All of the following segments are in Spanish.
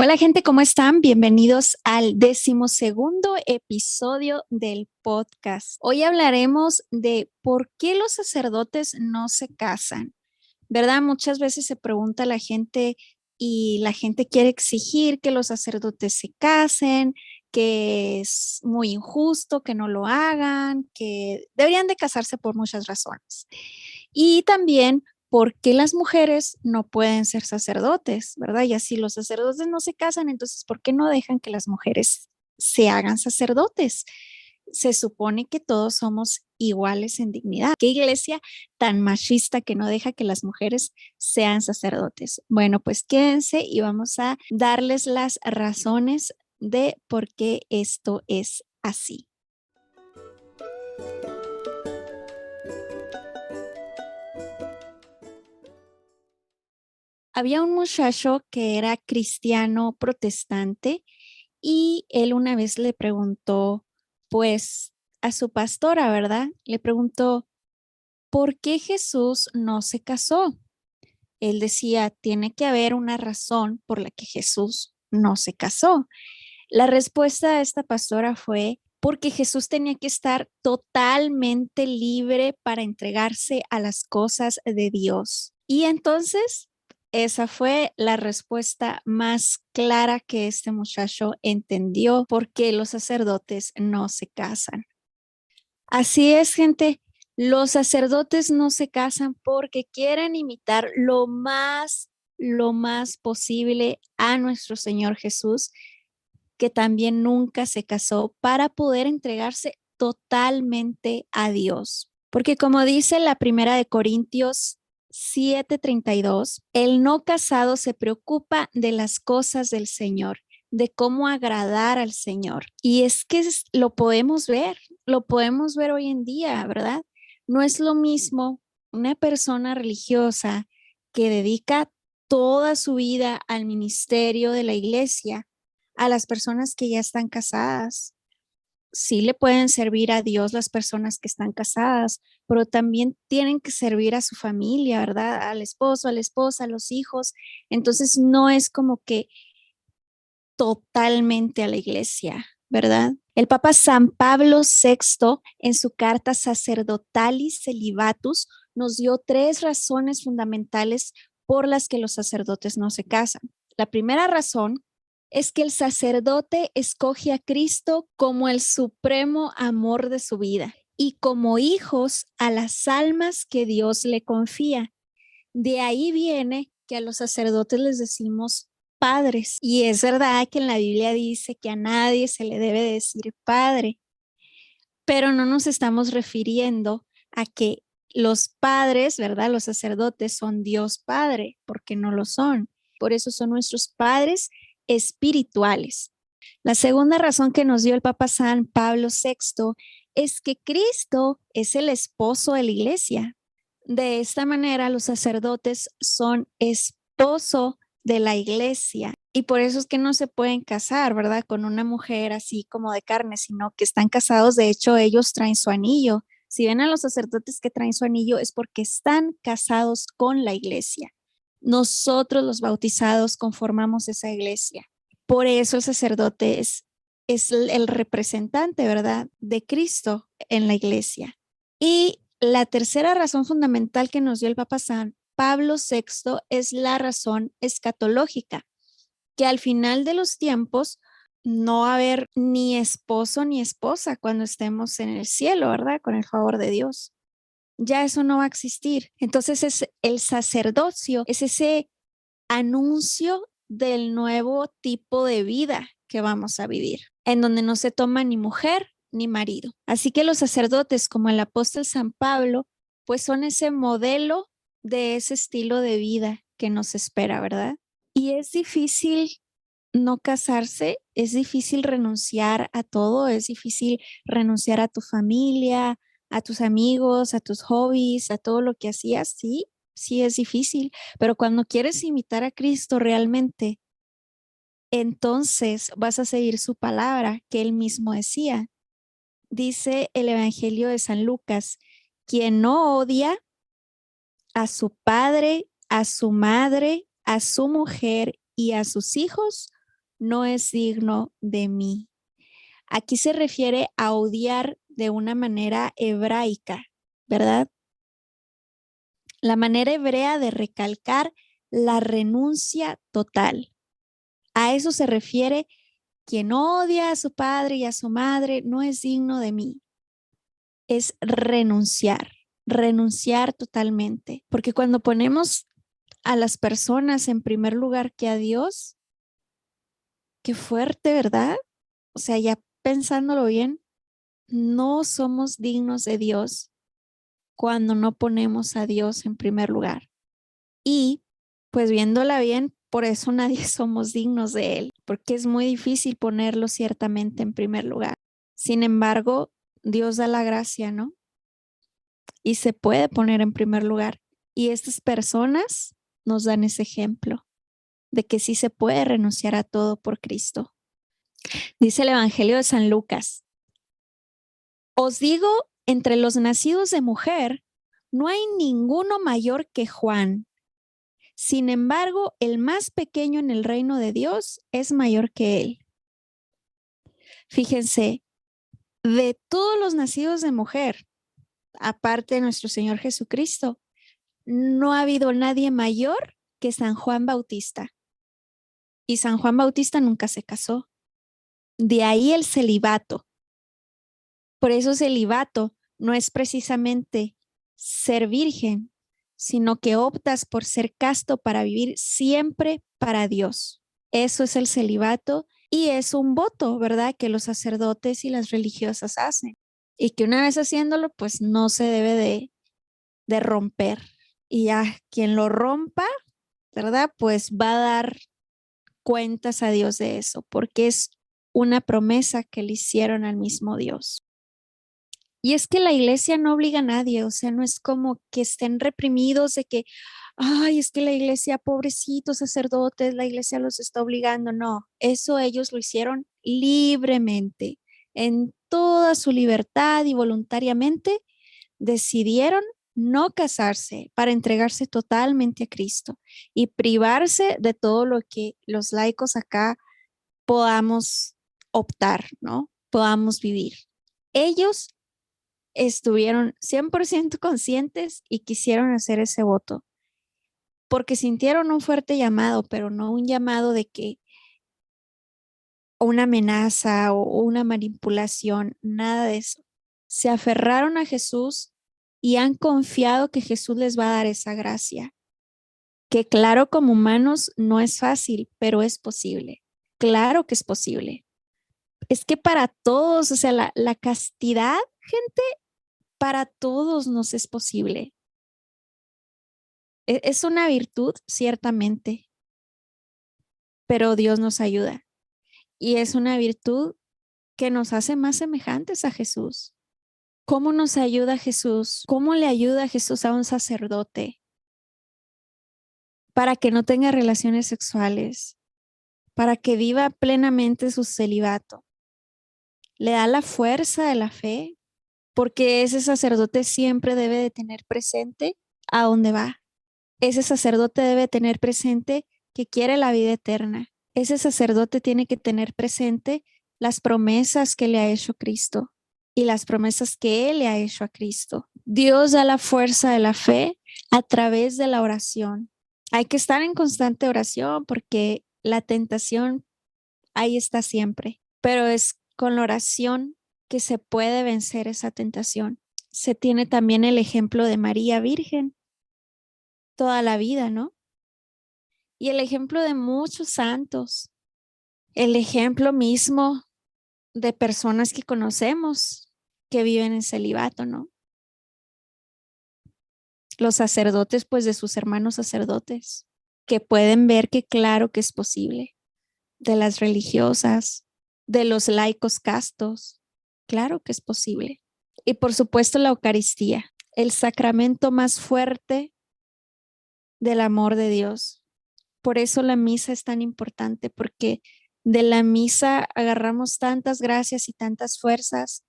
Hola gente, ¿cómo están? Bienvenidos al 12º episodio del podcast. Hoy hablaremos de por qué los sacerdotes no se casan, ¿verdad? Muchas veces se pregunta a la gente y la gente quiere exigir que los sacerdotes se casen, que es muy injusto que no lo hagan, que deberían de casarse por muchas razones. Y también por qué las mujeres no pueden ser sacerdotes, ¿verdad? Y así los sacerdotes no se casan, entonces, ¿por qué no dejan que las mujeres se hagan sacerdotes? Se supone que todos somos iguales en dignidad. ¿Qué iglesia tan machista que no deja que las mujeres sean sacerdotes? Bueno, pues quédense y vamos a darles las razones de por qué esto es así. Había un muchacho que era cristiano protestante y él una vez le preguntó, pues, a su pastora, ¿verdad? Le preguntó, ¿por qué Jesús no se casó? Él decía, tiene que haber una razón por la que Jesús no se casó. La respuesta de esta pastora fue, porque Jesús tenía que estar totalmente libre para entregarse a las cosas de Dios. Y entonces, esa fue la respuesta más clara que este muchacho entendió por qué los sacerdotes no se casan. Así es, gente. Los sacerdotes no se casan porque quieren imitar lo más posible a nuestro Señor Jesús, que también nunca se casó, para poder entregarse totalmente a Dios. Porque como dice la primera de Corintios 7:32, el no casado se preocupa de las cosas del Señor, de cómo agradar al Señor. Y es que lo podemos ver hoy en día, ¿verdad? No es lo mismo una persona religiosa que dedica toda su vida al ministerio de la iglesia a las personas que ya están casadas. Sí le pueden servir a Dios las personas que están casadas, pero también tienen que servir a su familia, ¿verdad? Al esposo, a la esposa, a los hijos. Entonces no es como que totalmente a la iglesia, ¿verdad? El Papa San Pablo VI, en su carta Sacerdotalis Celibatus, nos dio 3 razones fundamentales por las que los sacerdotes no se casan. La primera razón es que el sacerdote escoge a Cristo como el supremo amor de su vida y como hijos a las almas que Dios le confía. De ahí viene que a los sacerdotes les decimos padres. Y es verdad que en la Biblia dice que a nadie se le debe decir padre, pero no nos estamos refiriendo a que los padres, ¿verdad? Los sacerdotes son Dios Padre, porque no lo son. Por eso son nuestros padres espirituales. La segunda razón que nos dio el Papa San Pablo VI es que Cristo es el esposo de la iglesia. De esta manera, los sacerdotes son esposo de la iglesia y por eso es que no se pueden casar, ¿verdad? Con una mujer así como de carne, sino que están casados. De hecho, ellos traen su anillo. Si ven a los sacerdotes que traen su anillo es porque están casados con la iglesia. Nosotros los bautizados conformamos esa iglesia. Por eso el sacerdote es el representante, ¿verdad? De Cristo en la iglesia. Y la tercera razón fundamental que nos dio el Papa San Pablo VI es la razón escatológica, que al final de los tiempos no va a haber ni esposo ni esposa cuando estemos en el cielo, ¿verdad? Con el favor de Dios. Ya eso no va a existir. Entonces es el sacerdocio, es ese anuncio del nuevo tipo de vida que vamos a vivir, en donde no se toma ni mujer ni marido. Así que los sacerdotes, como el apóstol San Pablo, pues son ese modelo de ese estilo de vida que nos espera, ¿verdad? Y es difícil no casarse, es difícil renunciar a todo, es difícil renunciar a tu familia, a tus amigos, a tus hobbies, a todo lo que hacías, sí, sí es difícil, pero cuando quieres imitar a Cristo realmente, entonces vas a seguir su palabra que él mismo decía. Dice el Evangelio de San Lucas, quien no odia a su padre, a su madre, a su mujer y a sus hijos, no es digno de mí. Aquí se refiere a odiar de una manera hebraica, ¿verdad? La manera hebrea de recalcar la renuncia total. A eso se refiere: quien odia a su padre y a su madre no es digno de mí. Es renunciar totalmente. Porque cuando ponemos a las personas en primer lugar que a Dios, qué fuerte, ¿verdad? O sea, ya pensándolo bien, no somos dignos de Dios cuando no ponemos a Dios en primer lugar. Y pues viéndola bien, por eso nadie somos dignos de Él, porque es muy difícil ponerlo ciertamente en primer lugar. Sin embargo, Dios da la gracia, ¿no? Y se puede poner en primer lugar. Y estas personas nos dan ese ejemplo de que sí se puede renunciar a todo por Cristo. Dice el Evangelio de San Lucas: os digo, entre los nacidos de mujer, no hay ninguno mayor que Juan. Sin embargo, el más pequeño en el reino de Dios es mayor que él. Fíjense, de todos los nacidos de mujer, aparte de nuestro Señor Jesucristo, no ha habido nadie mayor que San Juan Bautista. Y San Juan Bautista nunca se casó. De ahí el celibato. Por eso celibato no es precisamente ser virgen, sino que optas por ser casto para vivir siempre para Dios. Eso es el celibato y es un voto, ¿verdad? Que los sacerdotes y las religiosas hacen. Y que una vez haciéndolo, pues no se debe de romper. Y ya quien lo rompa, ¿verdad? Pues va a dar cuentas a Dios de eso, porque es una promesa que le hicieron al mismo Dios. Y es que la iglesia no obliga a nadie, o sea, no es como que estén reprimidos de que, ay, es que la iglesia, pobrecitos sacerdotes, la iglesia los está obligando. No, eso ellos lo hicieron libremente, en toda su libertad y voluntariamente decidieron no casarse para entregarse totalmente a Cristo y privarse de todo lo que los laicos acá podamos optar, ¿no? Podamos vivir. Ellos estuvieron 100% conscientes y quisieron hacer ese voto, porque sintieron un fuerte llamado, pero no un llamado de que una amenaza o una manipulación, nada de eso. Se aferraron a Jesús y han confiado que Jesús les va a dar esa gracia, que claro, como humanos no es fácil, pero es posible. Claro que es posible. Es que para todos, o sea, la castidad, gente, para todos nos es posible. Es una virtud, ciertamente, pero Dios nos ayuda. Y es una virtud que nos hace más semejantes a Jesús. ¿Cómo nos ayuda Jesús? ¿Cómo le ayuda Jesús a un sacerdote para que no tenga relaciones sexuales, para que viva plenamente su celibato? Le da la fuerza de la fe, porque ese sacerdote siempre debe de tener presente a dónde va. Ese sacerdote debe tener presente que quiere la vida eterna. Ese sacerdote tiene que tener presente las promesas que le ha hecho Cristo y las promesas que Él le ha hecho a Cristo. Dios da la fuerza de la fe a través de la oración. Hay que estar en constante oración porque la tentación ahí está siempre, pero es con la oración que se puede vencer esa tentación. Se tiene también el ejemplo de María Virgen toda la vida, ¿no? Y el ejemplo de muchos santos, el ejemplo mismo de personas que conocemos que viven en celibato, ¿no? Los sacerdotes, pues de sus hermanos sacerdotes, que pueden ver que claro que es posible, de las religiosas, de los laicos castos, claro que es posible. Y por supuesto la Eucaristía, el sacramento más fuerte del amor de Dios. Por eso la misa es tan importante, porque de la misa agarramos tantas gracias y tantas fuerzas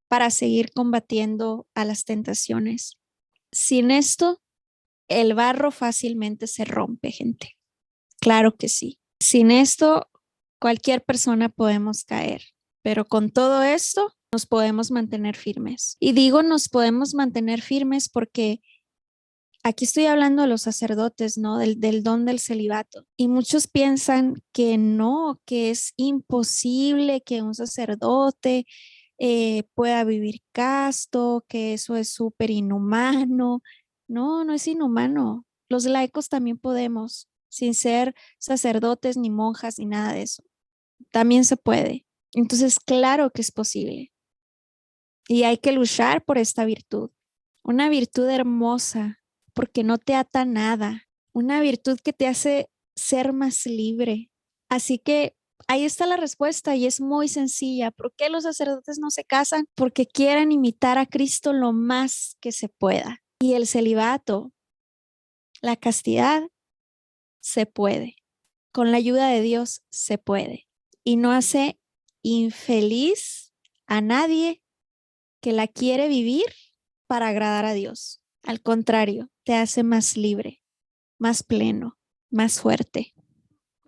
para seguir combatiendo a las tentaciones. Sin esto, el barro fácilmente se rompe, gente. Claro que sí. Sin esto, Cualquier persona podemos caer, pero con todo esto nos podemos mantener firmes. Y digo nos podemos mantener firmes porque aquí estoy hablando de los sacerdotes, ¿no? Del don del celibato. Y muchos piensan que no, que es imposible que un sacerdote pueda vivir casto, que eso es súper inhumano. No, no es inhumano. Los laicos también podemos, sin ser sacerdotes ni monjas ni nada de eso. También se puede. Entonces, claro que es posible. Y hay que luchar por esta virtud. Una virtud hermosa, porque no te ata a nada. Una virtud que te hace ser más libre. Así que ahí está la respuesta y es muy sencilla. ¿Por qué los sacerdotes no se casan? Porque quieren imitar a Cristo lo más que se pueda. Y el celibato, la castidad, se puede. Con la ayuda de Dios se puede. Y no hace infeliz a nadie que la quiere vivir para agradar a Dios. Al contrario, te hace más libre, más pleno, más fuerte.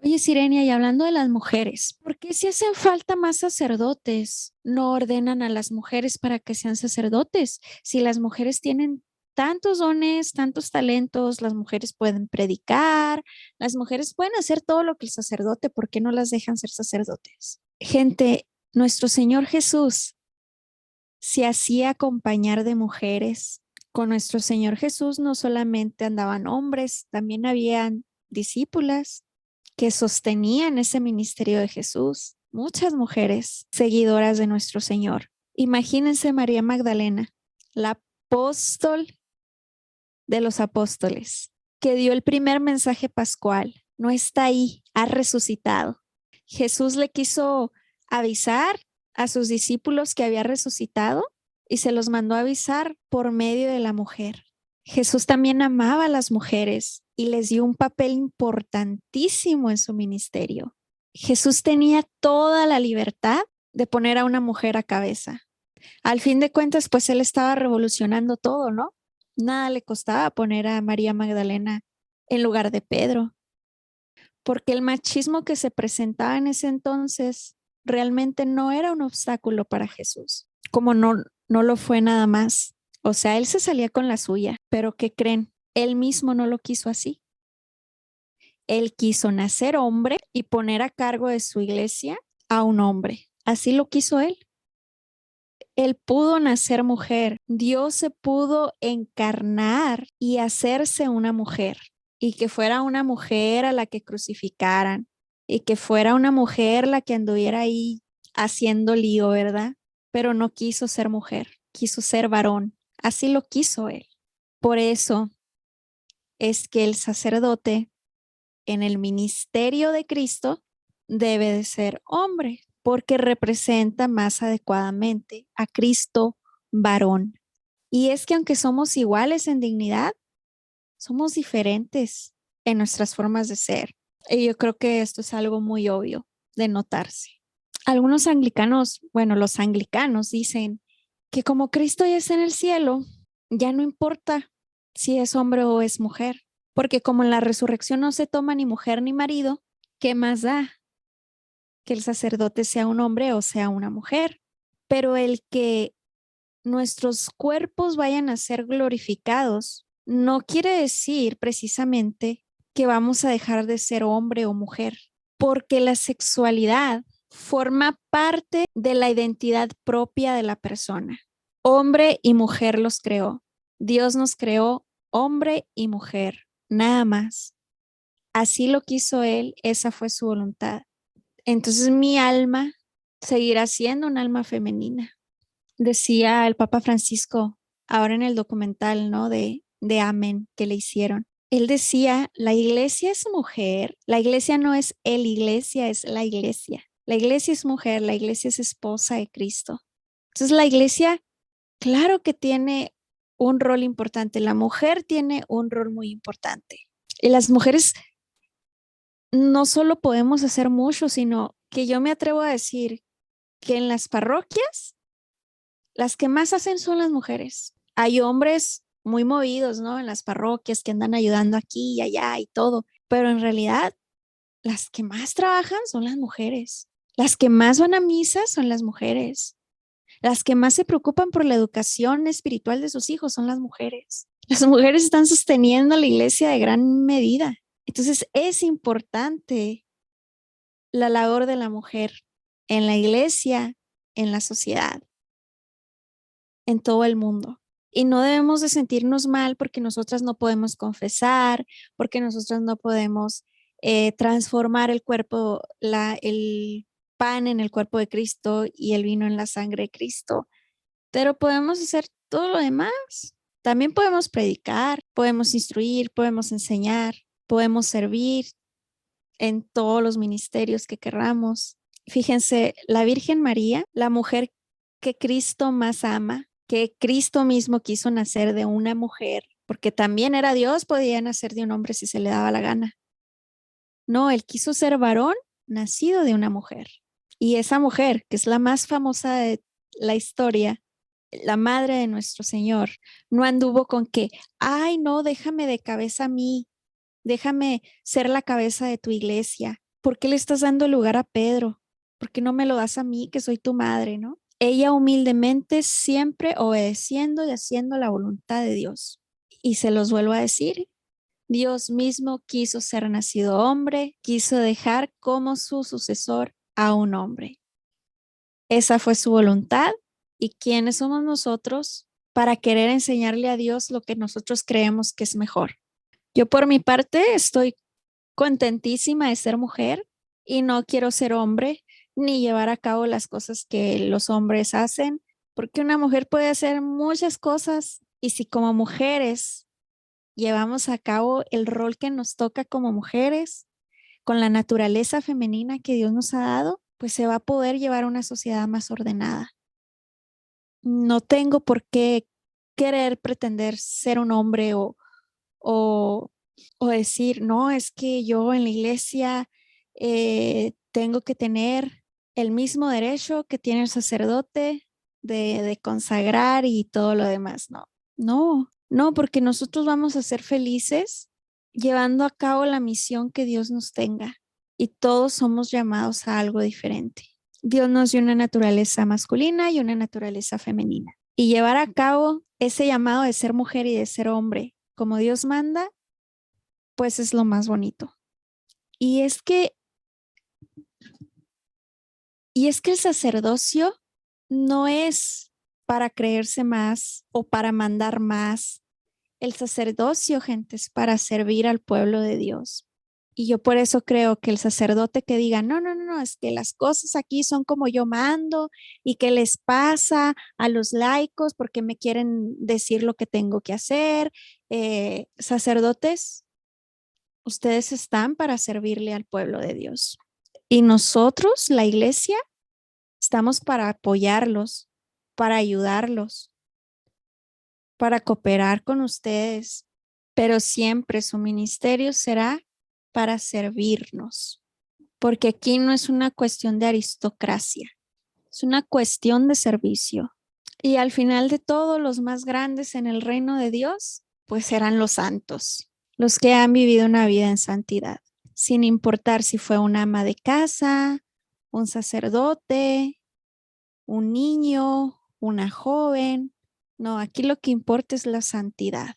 Oye, Sirenia, y hablando de las mujeres, ¿por qué si hacen falta más sacerdotes, no ordenan a las mujeres para que sean sacerdotes? Si las mujeres tienen tantos dones, tantos talentos, las mujeres pueden predicar, las mujeres pueden hacer todo lo que el sacerdote, ¿por qué no las dejan ser sacerdotes? Gente, nuestro Señor Jesús se hacía acompañar de mujeres. Con nuestro Señor Jesús no solamente andaban hombres, también habían discípulas que sostenían ese ministerio de Jesús. Muchas mujeres seguidoras de nuestro Señor. Imagínense María Magdalena, la apóstol de los apóstoles, que dio el primer mensaje pascual. No está ahí, ha resucitado. Jesús le quiso avisar a sus discípulos que había resucitado y se los mandó a avisar por medio de la mujer. Jesús también amaba a las mujeres y les dio un papel importantísimo en su ministerio. Jesús tenía toda la libertad de poner a una mujer a cabeza. Al fin de cuentas, pues él estaba revolucionando todo, ¿no? Nada le costaba poner a María Magdalena en lugar de Pedro, porque el machismo que se presentaba en ese entonces realmente no era un obstáculo para Jesús, como no lo fue nada más. O sea, él se salía con la suya, pero ¿qué creen? Él mismo no lo quiso así. Él quiso nacer hombre y poner a cargo de su iglesia a un hombre. Así lo quiso él. Él pudo nacer mujer. Dios se pudo encarnar y hacerse una mujer. Y que fuera una mujer a la que crucificaran. Y que fuera una mujer la que anduviera ahí haciendo lío, ¿verdad? Pero no quiso ser mujer, quiso ser varón. Así lo quiso él. Por eso es que el sacerdote en el ministerio de Cristo debe de ser hombre, porque representa más adecuadamente a Cristo varón. Y es que aunque somos iguales en dignidad, somos diferentes en nuestras formas de ser. Y yo creo que esto es algo muy obvio de notarse. Algunos anglicanos, bueno, los anglicanos dicen que como Cristo ya está en el cielo, ya no importa si es hombre o es mujer, porque como en la resurrección no se toma ni mujer ni marido, ¿qué más da que el sacerdote sea un hombre o sea una mujer? Pero el que nuestros cuerpos vayan a ser glorificados no quiere decir precisamente que vamos a dejar de ser hombre o mujer, porque la sexualidad forma parte de la identidad propia de la persona. Hombre y mujer los creó. Dios nos creó hombre y mujer, nada más. Así lo quiso Él, esa fue su voluntad. Entonces mi alma seguirá siendo un alma femenina. Decía el Papa Francisco ahora en el documental, ¿no? De Amén que le hicieron. Él decía, la iglesia es mujer, la iglesia no es el iglesia, es la iglesia. La iglesia es mujer, la iglesia es esposa de Cristo. Entonces la iglesia, claro que tiene un rol importante, la mujer tiene un rol muy importante. Y las mujeres no solo podemos hacer mucho, sino que yo me atrevo a decir que en las parroquias, las que más hacen son las mujeres. Hay hombres muy movidos, ¿no? En las parroquias que andan ayudando aquí y allá y todo, pero en realidad las que más trabajan son las mujeres. Las que más van a misa son las mujeres. Las que más se preocupan por la educación espiritual de sus hijos son las mujeres. Las mujeres están sosteniendo la iglesia de gran medida. Entonces es importante la labor de la mujer en la iglesia, en la sociedad, en todo el mundo. Y no debemos de sentirnos mal porque nosotras no podemos confesar, porque nosotras no podemos transformar el cuerpo, el pan en el cuerpo de Cristo y el vino en la sangre de Cristo, pero podemos hacer todo lo demás. También podemos predicar, podemos instruir, podemos enseñar, podemos servir en todos los ministerios que querramos. Fíjense, la Virgen María, la mujer que Cristo más ama, que Cristo mismo quiso nacer de una mujer, porque también era Dios, podía nacer de un hombre si se le daba la gana. No, él quiso ser varón nacido de una mujer. Y esa mujer, que es la más famosa de la historia, la madre de nuestro Señor, no anduvo con que, ay, no, déjame de cabeza a mí, déjame ser la cabeza de tu iglesia. ¿Por qué le estás dando lugar a Pedro? ¿Por qué no me lo das a mí, que soy tu madre, no? Ella humildemente siempre obedeciendo y haciendo la voluntad de Dios. Y se los vuelvo a decir, Dios mismo quiso ser nacido hombre, quiso dejar como su sucesor a un hombre. Esa fue su voluntad. ¿Y quiénes somos nosotros para querer enseñarle a Dios lo que nosotros creemos que es mejor? Yo por mi parte estoy contentísima de ser mujer y no quiero ser hombre ni llevar a cabo las cosas que los hombres hacen, porque una mujer puede hacer muchas cosas y si como mujeres llevamos a cabo el rol que nos toca como mujeres, con la naturaleza femenina que Dios nos ha dado, pues se va a poder llevar una sociedad más ordenada. No tengo por qué querer pretender ser un hombre o, o decir, no, es que yo en la iglesia tengo que tener el mismo derecho que tiene el sacerdote de consagrar y todo lo demás. No, no, no, porque nosotros vamos a ser felices llevando a cabo la misión que Dios nos tenga y todos somos llamados a algo diferente. Dios nos dio una naturaleza masculina y una naturaleza femenina. Y llevar a cabo ese llamado de ser mujer y de ser hombre, como Dios manda, pues es lo más bonito. Y es que, el sacerdocio no es para creerse más o para mandar más. El sacerdocio, gente, es para servir al pueblo de Dios. Y yo por eso creo que el sacerdote que diga, no, no, no, no, es que las cosas aquí son como yo mando y qué les pasa a los laicos porque me quieren decir lo que tengo que hacer. Sacerdotes, ustedes están para servirle al pueblo de Dios. Y nosotros, la iglesia, estamos para apoyarlos, para ayudarlos, para cooperar con ustedes, pero siempre su ministerio será para servirnos, porque aquí no es una cuestión de aristocracia, es una cuestión de servicio. Y al final de todo, los más grandes en el reino de Dios, pues serán los santos, los que han vivido una vida en santidad, sin importar si fue una ama de casa, un sacerdote, un niño, una joven. No, aquí lo que importa es la santidad.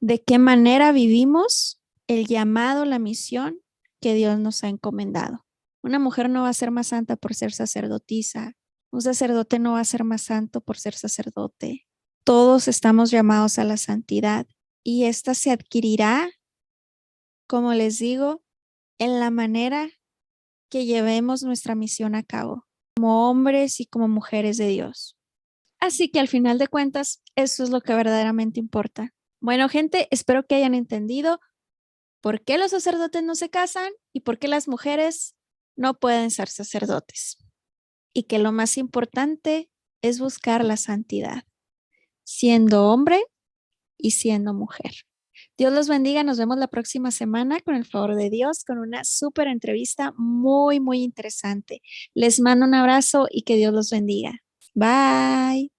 ¿De qué manera vivimos el llamado, la misión que Dios nos ha encomendado? Una mujer no va a ser más santa por ser sacerdotisa. Un sacerdote no va a ser más santo por ser sacerdote. Todos estamos llamados a la santidad y esta se adquirirá, como les digo, en la manera que llevemos nuestra misión a cabo, como hombres y como mujeres de Dios. Así que al final de cuentas, eso es lo que verdaderamente importa. Bueno, gente, espero que hayan entendido por qué los sacerdotes no se casan y por qué las mujeres no pueden ser sacerdotes. Y que lo más importante es buscar la santidad, siendo hombre y siendo mujer. Dios los bendiga. Nos vemos la próxima semana con el favor de Dios, con una súper entrevista muy, muy interesante. Les mando un abrazo y que Dios los bendiga. Bye.